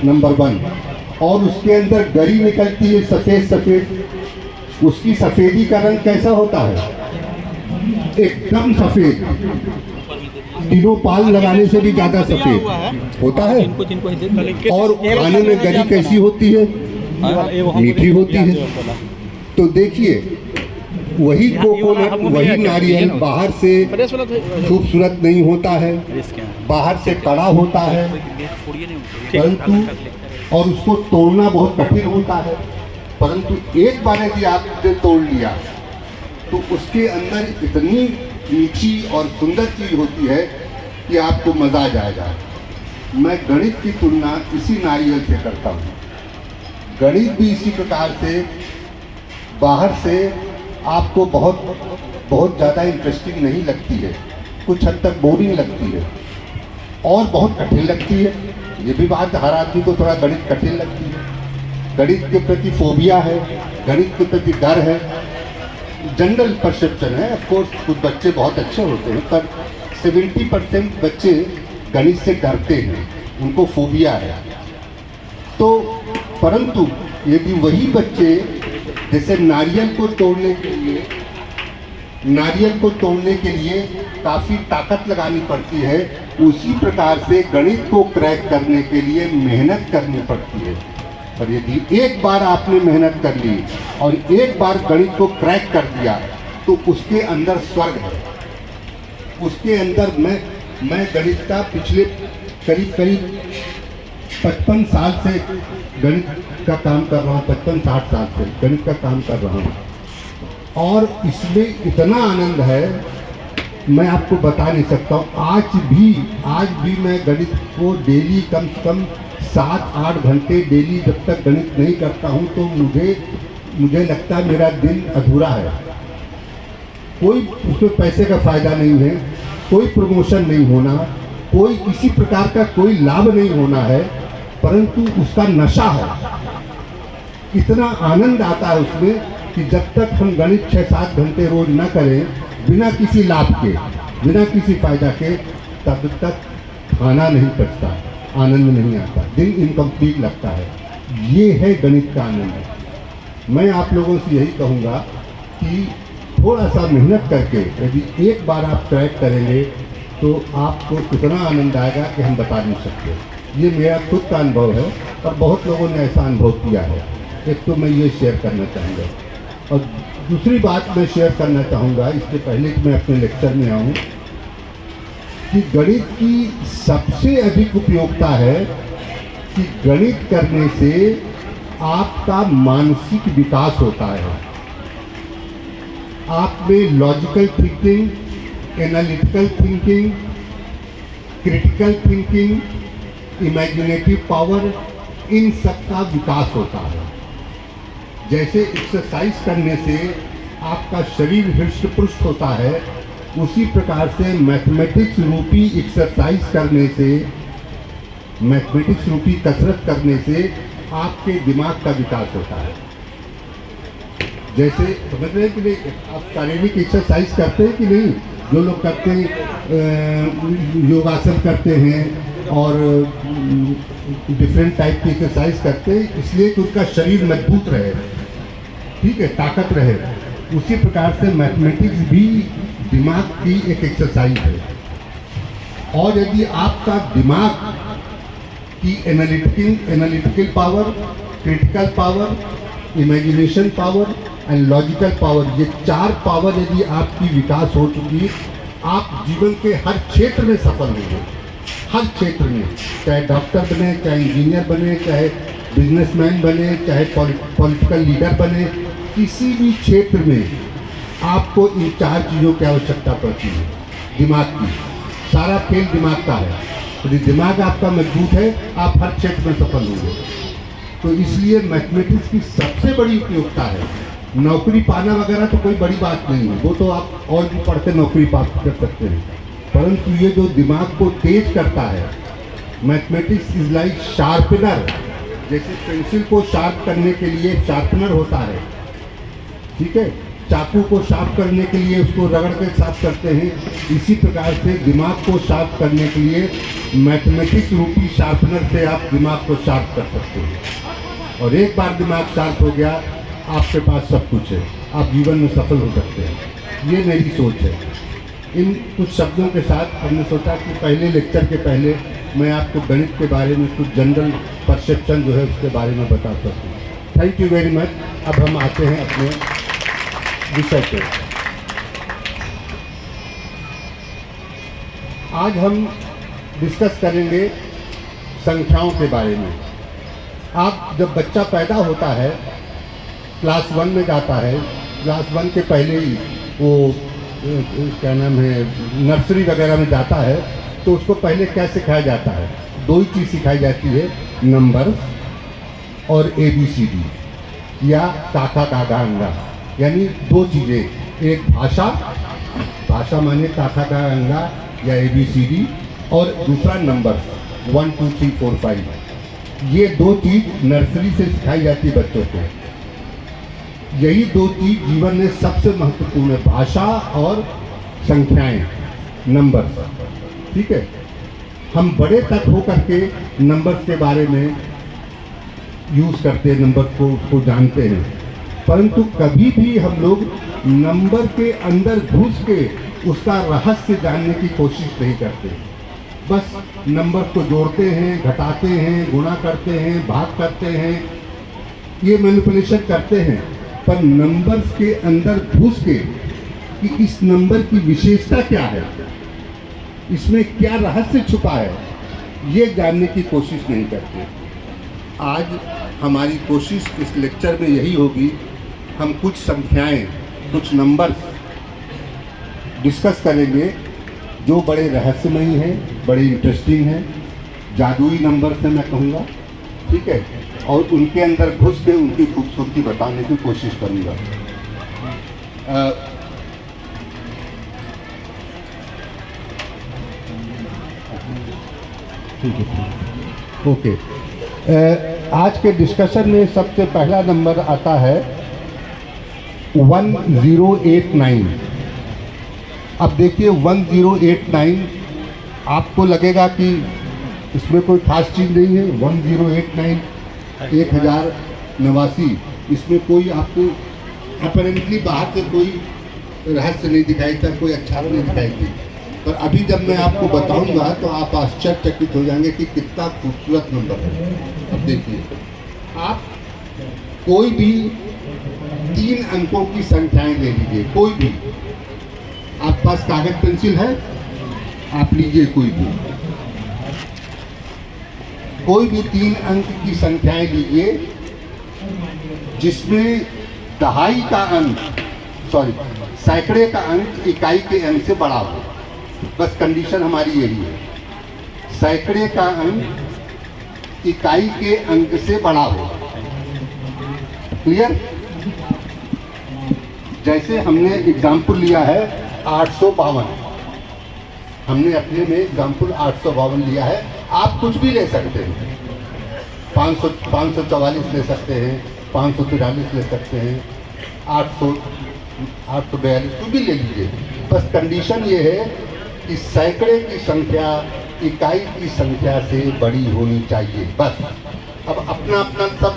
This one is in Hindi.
नंबर 1। और उसके अंदर गरी निकलती है सफ़ेद सफ़ेद, उसकी सफ़ेदी का रंग कैसा होता है? एकदम सफ़ेद, तीनों पाल लगाने से भी ज़्यादा सफ़ेद होता है। और खाने में गरी कैसी होती है? मीठी होती है। तो देखिए, वही कोकोनट, वही नारियल बाहर से खूबसूरत नहीं होता है, बाहर से कड़ा होता है, परंतु और उसको तोड़ना बहुत कठिन होता है। परंतु एक बार यदि आपने तोड़ लिया तो उसके अंदर इतनी मीठी और सुंदर चीज़ होती है कि आपको मज़ा आ जाएगा। मैं गणित की तुलना इसी नारियल से करता हूँ। गणित भी इसी प्रकार से बाहर से आपको बहुत ज़्यादा इंटरेस्टिंग नहीं लगती है, कुछ हद तक बोरिंग लगती है और बहुत कठिन लगती है। ये भी बात, हर आदमी को थोड़ा गणित कठिन लगती है, गणित के प्रति फोबिया है, गणित के प्रति डर है, जनरल परसेप्शन है। ऑफ कोर्स कुछ बच्चे बहुत अच्छे होते हैं, पर 70% बच्चे गणित से डरते हैं, उनको फोबिया है। तो परंतु यदि वही बच्चे जैसे नारियल को तोड़ने के लिए काफ़ी ताकत लगानी पड़ती है, उसी प्रकार से गणित को क्रैक करने के लिए मेहनत करनी पड़ती है। पर यदि एक बार आपने मेहनत कर ली और एक बार गणित को क्रैक कर दिया तो उसके अंदर स्वर्ग है। उसके अंदर मैं गणित का पिछले करीब 55 साल से गणित का काम कर रहा हूँ, 55-60 साल से गणित का काम कर रहा हूँ और इसमें इतना आनंद है मैं आपको बता नहीं सकता हूँ। आज भी मैं गणित को डेली कम से कम 7-8 घंटे डेली जब तक गणित नहीं करता हूँ तो मुझे लगता है मेरा दिन अधूरा है। कोई उसमें पैसे का फ़ायदा नहीं है, कोई प्रमोशन नहीं होना, कोई किसी प्रकार का कोई लाभ नहीं होना है, परंतु उसका नशा है। इतना आनंद आता है उसमें कि जब तक हम गणित 6-7 घंटे रोज न करें बिना किसी लाभ के, बिना किसी फायदा के, तब तक खाना नहीं पचता, आनंद नहीं आता, दिन इनकम्प्लीट लगता है। ये है गणित का आनंद। मैं आप लोगों से यही कहूँगा कि थोड़ा सा मेहनत करके यदि एक बार आप ट्रैक करेंगे तो आपको कितना आनंद आएगा कि हम बता नहीं सकते। ये मेरा खुद का अनुभव है और बहुत लोगों ने ऐसा अनुभव किया है। एक तो मैं ये शेयर करना चाहूँगा और दूसरी बात मैं शेयर करना चाहूँगा इससे पहले कि मैं अपने लेक्चर में आऊँ कि गणित की सबसे अधिक उपयोगिता है कि गणित करने से आपका मानसिक विकास होता है। आप में logical thinking, analytical thinking, critical thinking, imaginative power, इन सब का विकास होता है। जैसे एक्सरसाइज करने से आपका शरीर हृष्ट पुष्ट होता है, उसी प्रकार से मैथमेटिक्स रूपी एक्सरसाइज करने से, मैथमेटिक्स रूपी कसरत करने से आपके दिमाग का विकास होता है। जैसे समझ रहे हैं कि नहीं, आप शारीरिक एक्सरसाइज करते हैं कि नहीं? जो लोग करते हैं, योगासन करते हैं और डिफरेंट टाइप की एक्सरसाइज करते हैं, इसलिए कि उनका शरीर मजबूत रहे, ठीक है, ताकत रहे। उसी प्रकार से मैथमेटिक्स भी दिमाग की एक एक्सरसाइज है। और यदि आपका दिमाग की analytical power, critical power, imagination power and logical power, ये 4 पावर यदि आपकी विकास हो चुकी, आप जीवन के हर क्षेत्र में सफल होंगे। हर क्षेत्र में, चाहे डॉक्टर बने, चाहे इंजीनियर बने, चाहे बिजनेसमैन बने, चाहे पॉलिटिकल लीडर बने, किसी भी क्षेत्र में आपको इन 4 चीज़ों की आवश्यकता पड़ती है। दिमाग की, सारा खेल दिमाग का है। यदि दिमाग आपका मजबूत है, आप हर क्षेत्र में सफल होंगे। तो इसलिए मैथमेटिक्स की सबसे बड़ी उपयोगिता है। नौकरी पाना वगैरह तो कोई बड़ी बात नहीं है, वो तो आप और भी पढ़ के नौकरी प्राप्त कर सकते हैं, परंतु ये जो दिमाग को तेज करता है, मैथमेटिक्स इज लाइक शार्पनर। जैसे पेंसिल को शार्प करने के लिए शार्पनर होता है, ठीक है, चाकू को साफ करने के लिए उसको रगड़ के साफ करते हैं, इसी प्रकार से दिमाग को साफ करने के लिए मैथमेटिक्स रूपी शार्पनर से आप दिमाग को साफ कर सकते हैं। और एक बार दिमाग साफ हो गया, आपके पास सब कुछ है, आप जीवन में सफल हो सकते हैं। ये मेरी सोच है। इन कुछ शब्दों के साथ हमने सोचा कि पहले लेक्चर के पहले मैं आपको गणित के बारे में कुछ जनरल परसेप्शन जो है उसके बारे में बता सकूँ। Thank you very much. अब हम आते हैं अपने विषय पे। आज हम डिस्कस करेंगे संख्याओं के बारे में। आप जब बच्चा पैदा होता है, क्लास 1 में जाता है, क्लास 1 के पहले ही वो क्या नाम है नर्सरी वगैरह में जाता है, तो उसको पहले क्या सिखाया जाता है? दो ही चीज़ सिखाई जाती है, नंबर्स और ABCD या काका काका अंगा, यानी दो चीज़ें, एक भाषा, भाषा माने काका काका अंगा या ABCD, और दूसरा नंबर्स 1 2 3 4 5। ये दो चीज़ नर्सरी से सिखाई जाती है बच्चों को। यही दो चीज़ जीवन में सबसे महत्वपूर्ण है, भाषा और संख्याएं, नंबर्स। ठीक है, हम बड़े तक हो करके नंबर्स के बारे में यूज़ करते हैं, नंबर को उसको जानते हैं, परंतु कभी भी हम लोग नंबर के अंदर घुस के उसका रहस्य जानने की कोशिश नहीं करते। बस नंबर को जोड़ते हैं, घटाते हैं, गुणा करते हैं, भाग करते हैं, ये मैनिपुलेशन करते हैं, पर नंबर्स के अंदर घुस के कि इस नंबर की विशेषता क्या है, इसमें क्या रहस्य छुपा है, ये जानने की कोशिश नहीं करते। आज हमारी कोशिश इस लेक्चर में यही होगी, हम कुछ संख्याएं, कुछ नंबर्स डिस्कस करेंगे जो बड़े रहस्यमयी हैं, बड़े इंटरेस्टिंग हैं, जादुई नंबर से मैं कहूँगा। ठीक है, और उनके अंदर घुस के उनकी खूबसूरती बताने की कोशिश करूँगा। ठीक है, ओके। आज के डिस्कशन में सबसे पहला नंबर आता है 1089। अब देखिए 1089, आपको लगेगा कि इसमें कोई खास चीज़ नहीं है। 1089 1089, इसमें कोई आपको अपरेंटली बाहर से कोई रहस्य नहीं दिखाई देता, कोई अच्छा नहीं दिखाई देती, पर अभी जब मैं आपको बताऊंगा तो आप आश्चर्यचकित हो जाएंगे कि कितना खूबसूरत नंबर है। अब देखिए, आप कोई भी 3 अंकों की संख्याएं ले लीजिए, कोई भी। आपके पास कागज पेंसिल है, आप लीजिए कोई भी 3 अंक की संख्याएं लीजिए जिसमें दहाई का अंक, सैकड़े का अंक इकाई के अंक से बड़ा हो। बस कंडीशन हमारी यही है, सैकड़े का अंक इकाई के अंक से बड़ा हो। क्लियर? जैसे हमने एग्जाम्पल लिया है 852, हमने अपने में एग्जाम्पल 852 लिया है। आप कुछ भी ले सकते हैं, 544 ले सकते हैं, 543 ले सकते हैं, 842 कुछ भी ले लीजिए। बस कंडीशन ये है कि सैकड़े की संख्या इकाई की संख्या से बड़ी होनी चाहिए। बस अब अपना अपना सब